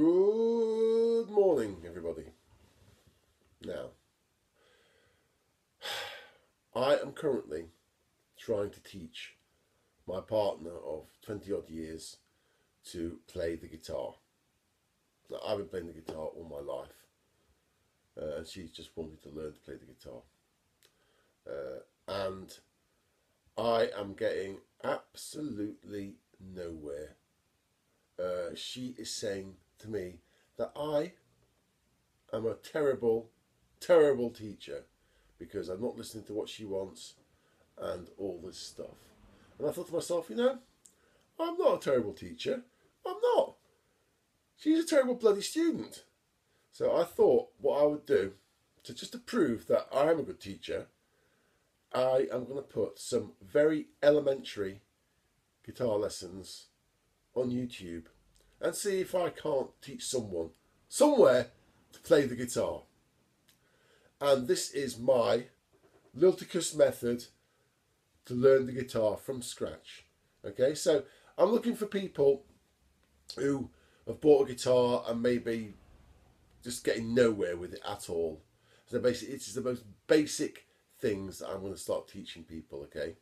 Good morning, everybody. Now, I am currently trying to teach my partner of 20 odd years to play the guitar. Now, I've been playing the guitar all my life, and she's just wanted to learn to play the guitar. And I am getting absolutely nowhere. She is saying to me that I am a terrible, terrible teacher because I'm not listening to what she wants and all this stuff. And I thought to myself, I'm not a terrible teacher. I'm not. She's a terrible bloody student. So I thought what I would do to prove that I am a good teacher, I am going to put some very elementary guitar lessons on YouTube and see if I can't teach someone somewhere to play the guitar. And this is my lilticus method to learn the guitar from scratch. Okay, so I'm looking for people who have bought a guitar and maybe just getting nowhere with it at all. So basically, it's the most basic things that I'm going to start teaching people, okay,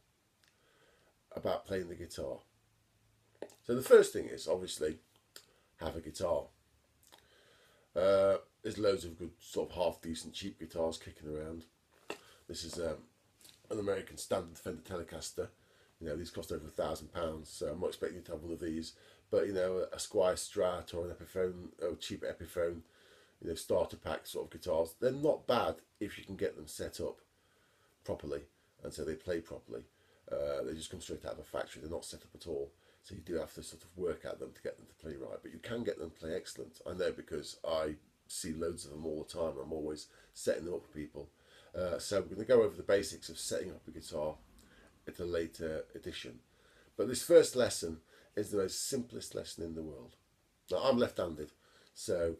about playing the guitar. So the first thing is, obviously, have a guitar. There's loads of good sort of half-decent cheap guitars kicking around. This is an American standard Fender Telecaster. These cost over £1,000, so I'm not expecting you to have one of these. But, a Squier Strat or an Epiphone, or a cheap Epiphone, starter pack sort of guitars, they're not bad if you can get them set up properly and so they play properly. They just come straight out of a factory, they're not set up at all. So you do have to sort of work at them to get them to play right. But you can get them to play excellent. I know because I see loads of them all the time. I'm always setting them up for people. So we're going to go over the basics of setting up a guitar at a later edition. But this first lesson is the most simplest lesson in the world. Now, I'm left-handed, so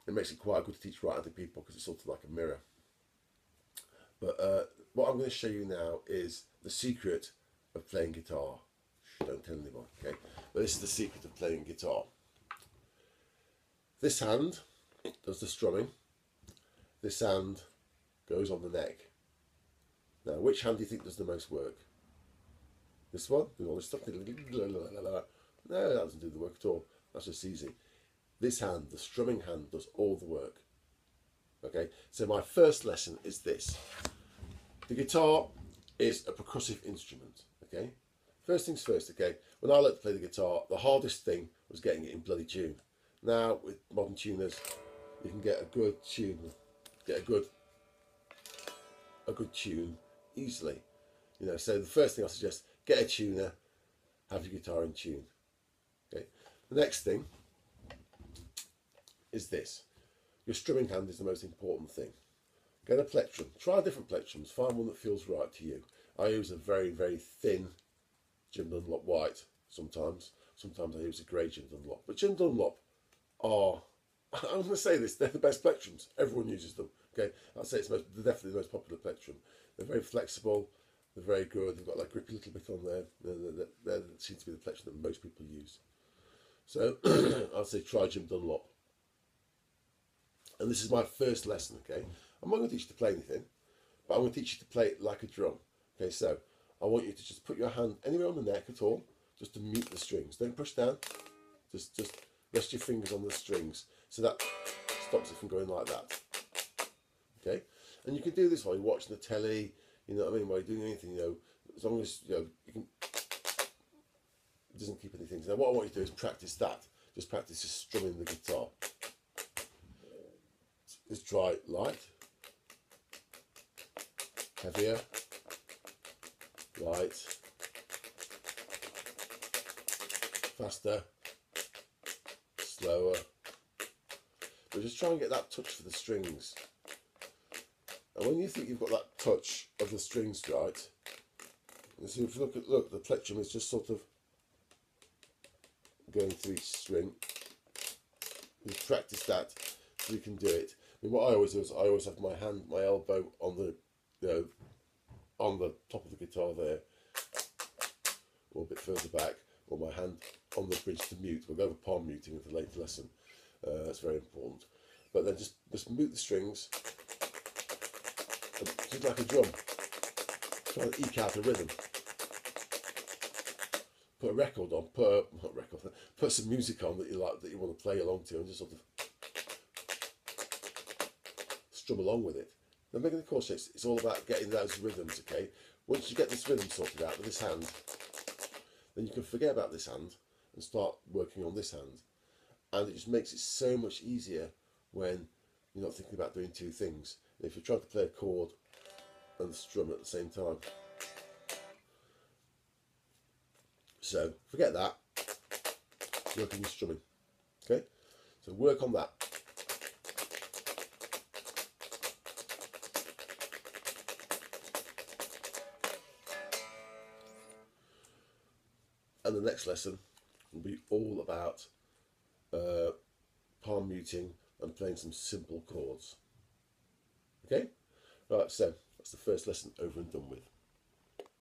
it makes it quite good to teach right-handed people because it's sort of like a mirror. But what I'm going to show you now is the secret of playing guitar. Don't tell anyone, okay? But this is the secret of playing guitar. This hand does the strumming. This hand goes on the neck. Now, which hand do you think does the most work? This one? Doing all this stuff? No, that doesn't do the work at all. That's just easy. This hand, the strumming hand, does all the work. Okay, so my first lesson is this. The guitar is a percussive instrument, okay? First things first, okay? When I learned to play the guitar, the hardest thing was getting it in bloody tune. Now, with modern tuners, you can get a good tune, get a good tune easily. So the first thing I suggest, get a tuner, have your guitar in tune. Okay. The next thing is this. Your strumming hand is the most important thing. Get a plectrum. Try different plectrums. Find one that feels right to you. I use a very, very thin Jim Dunlop white sometimes. Sometimes I use a grey Jim Dunlop. But Jim Dunlop are, I'm going to say this, they're the best plectrums. Everyone uses them. Okay, I'd say they're definitely the most popular plectrum. They're very flexible. They're very good. They've got like grippy little bit on there. They seem to be the plectrum that most people use. So I'd say try Jim Dunlop. And this is my first lesson, okay? I'm not going to teach you to play anything, but I'm going to teach you to play it like a drum. Okay, so I want you to just put your hand anywhere on the neck at all, just to mute the strings. Don't push down. Just rest your fingers on the strings. So that stops it from going like that. Okay? And you can do this while you're watching the telly, you know what I mean, while you're doing anything, as long as, you can, it doesn't keep anything. So what I want you to do is practice that. Just practice just strumming the guitar. Just try light, heavier, light, faster, slower. But just try and get that touch for the strings. And when you think you've got that touch of the strings right, and so if you look, the plectrum is just sort of going through each string. You practice that so you can do it. I mean, what I always do is I always have my elbow on the, on the top of the guitar there, or a bit further back, or my hand on the bridge to mute. We'll go over palm muting with the later lesson. That's very important. But then just mute the strings, and just like a drum, try to eke out a rhythm. Put a record on, put some music on that you like, that you want to play along to, and just sort of strum along with it. Now, making the chord shapes, it's all about getting those rhythms. Okay, once you get this rhythm sorted out with this hand, then you can forget about this hand and start working on this hand, and it just makes it so much easier when you're not thinking about doing two things. If you're trying to play a chord and strum at the same time. So forget that, work on your strumming. Okay, so work on that. And the next lesson will be all about palm muting and playing some simple chords. Okay, right, so that's the first lesson over and done with.